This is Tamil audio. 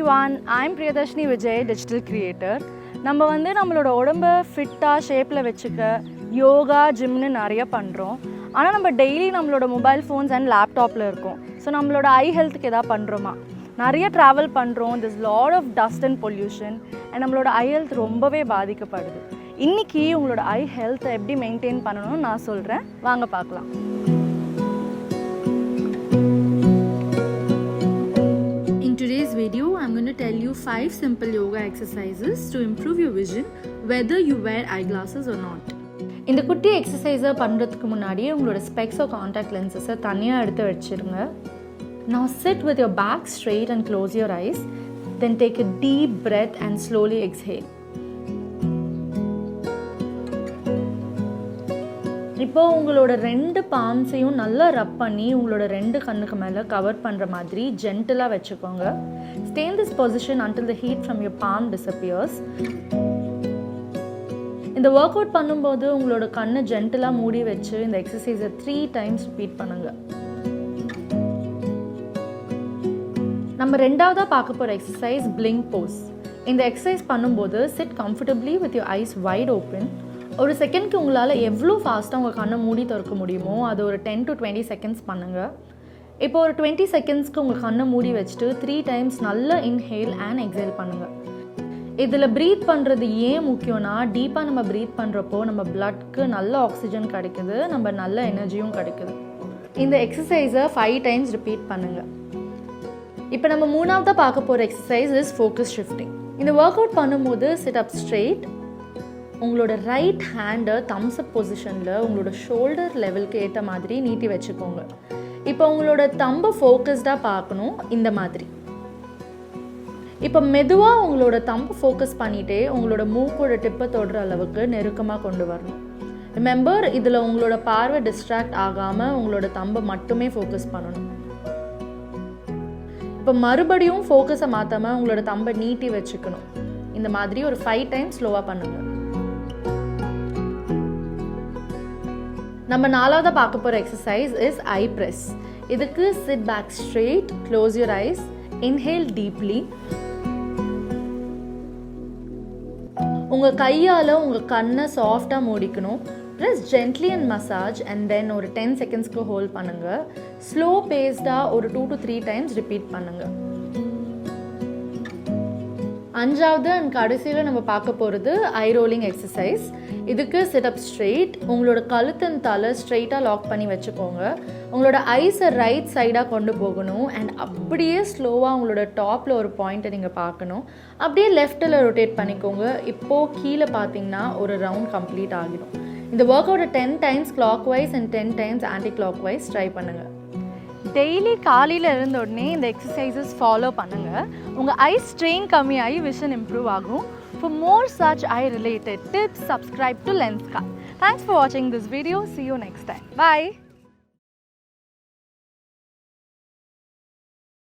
everyone, I'm Priyadarshini Vijay, digital creator. நம்ம நம்மளோட உடம்ப ஃபிட்டா ஷேப்ல வெச்சுக்க யோகா ஜிம்னு நிறைய பண்றோம். ஆனா நம்ம டெய்லி நம்மளோட மொபைல் ஃபோன்ஸ் அண்ட் லேப்டாப்ல இருக்கோம். ஸோ நம்மளோட ஐ ஹெல்த்துக்கு ஏதாவது பண்றோமா? நிறைய ட்ராவல் பண்றோம். There's lot of dust and pollution and நம்மளோட ஐ ஹெல்த் ரொம்பவே பாதிக்கப்படுது. இன்னைக்கு உங்களோட ஐ ஹெல்த்தை எப்படி மெயின்டைன் பண்ணணும்னு நான் சொல்றேன். வாங்க பார்க்கலாம். In today's video, I'm going to tell you 5 simple yoga exercises to improve your vision whether you wear eyeglasses or not. இந்த குட்டி எக்ஸசைஸை பண்ணுறதுக்கு முன்னாடி உங்களோட ஸ்பெக்ஸ் or காண்டாக்ட் லென்சஸை தனியாக எடுத்து வச்சுருங்க. Now sit with your back straight and close your eyes. Then take a deep breath and slowly exhale. இப்போ உங்களோட ரெண்டு பாம்ஸையும் நல்லா ரப் பண்ணி உங்களோட ரெண்டு கண்ணுக்கு மேலே கவர் பண்ணுற மாதிரி ஜென்டலாக வச்சுக்கோங்க. Stay in this position until the heat from your palm disappears. இந்த ஒர்க் அவுட் பண்ணும்போது உங்களோட கண்ணை ஜென்டலாக மூடி வச்சு இந்த எக்ஸசைஸை 3 times ரிப்பீட் பண்ணுங்க. நம்ம ரெண்டாவதாக பார்க்க போகிற எக்ஸசைஸ் பிளிங்க் போஸ். இந்த எக்ஸசைஸ் பண்ணும்போது sit comfortably with your eyes wide open. ஒரு செகண்ட்க்கு உங்களால் எவ்வளோ ஃபாஸ்ட்டாக உங்கள் கண்ணை மூடி திறக்க முடியுமோ அது ஒரு 10 to 20 seconds பண்ணுங்கள். இப்போ ஒரு 20 secondsக்கு உங்கள் கண்ணை மூடி வச்சுட்டு 3 times நல்லா இன்ஹேல் அண்ட் எக்ஸேல் பண்ணுங்கள். இதில் ப்ரீத் பண்ணுறது ஏன் முக்கியம்னா டீப்பாக நம்ம ப்ரீத் பண்ணுறப்போ நம்ம பிளட்க்கு நல்ல ஆக்சிஜன் கிடைக்குது, நம்ம நல்ல எனர்ஜியும் கிடைக்குது. இந்த எக்ஸசைஸை 5 times ரிப்பீட் பண்ணுங்கள். இப்போ நம்ம மூணாவதாக பார்க்க போகிற எக்ஸசைஸ் இஸ் ஃபோக்கஸ் ஷிஃப்டிங். இந்த ஒர்க் அவுட் பண்ணும்போது சிட் அப் ஸ்ட்ரெயிட். உங்களோட ரைட் ஹேண்டை தம்ஸ் அப் பொசிஷனில் உங்களோட ஷோல்டர் லெவலுக்கு ஏற்ற மாதிரி நீட்டி வச்சுக்கோங்க. இப்போ உங்களோட தம்பை ஃபோக்கஸ்டாக பார்க்கணும் இந்த மாதிரி. இப்போ மெதுவாக உங்களோட தம்பை ஃபோக்கஸ் பண்ணிகிட்டே உங்களோட மூக்கோட டிப்பை தொடுற அளவுக்கு நெருக்கமாக கொண்டு வரணும். ரிமெம்பர், இதில் உங்களோட பார்வை டிஸ்ட்ராக்ட் ஆகாமல் உங்களோட தம்பை மட்டுமே ஃபோக்கஸ் பண்ணணும். இப்போ மறுபடியும் ஃபோக்கஸை மாற்றாமல் உங்களோட தம்பை நீட்டி வச்சுக்கணும். இந்த மாதிரி ஒரு 5 times ஸ்லோவாக பண்ணுங்கள். நம்ம நாலாவதாக பார்க்க போகிற எக்ஸசைஸ் இஸ் ஐ ப்ரெஸ். இதுக்கு sit back straight, close your eyes, inhale deeply. உங்கள் கையால் உங்கள் கண்ணை சாஃப்டாக மூடிக்கணும். Press gently and massage and then ஒரு 10 secondsக்கு ஹோல்ட் பண்ணுங்கள். ஸ்லோ பேஸ்டாக ஒரு 2 to 3 times ரிப்பீட் பண்ணுங்கள். அஞ்சாவது அண்ட் கடைசியில் நம்ம பார்க்க போகிறது ஐ ரோலிங் எக்ஸசைஸ். இதுக்கு சிட் அப் ஸ்ட்ரெயிட். உங்களோட கழுத்தின் தலை ஸ்ட்ரெயிட்டாக லாக் பண்ணி வச்சுக்கோங்க. உங்களோட ஐஸை ரைட் சைடாக கொண்டு போகணும் அண்ட் அப்படியே ஸ்லோவாக உங்களோட டாப்பில் ஒரு பாயிண்ட்டை நீங்கள் பார்க்கணும். அப்படியே லெஃப்ட்டில் ரொட்டேட் பண்ணிக்கோங்க. இப்போது கீழே பார்த்தீங்கன்னா ஒரு ரவுண்ட் கம்ப்ளீட் ஆகிடும். இந்த ஒர்க் அவுட்டை 10 times clockwise and 10 times anticlockwise try பண்ணுங்கள். டெய்லி காலையில் இருந்த உடனே இந்த எக்ஸசைசஸ் ஃபாலோ பண்ணுங்கள். உங்கள் ஐ ஸ்ட்ரெயின் கம்மியாகி விஷன் இம்ப்ரூவ் ஆகும். For more such eye-related tips, subscribe to Lenskart. Thanks for watching this video. See you next time. Bye.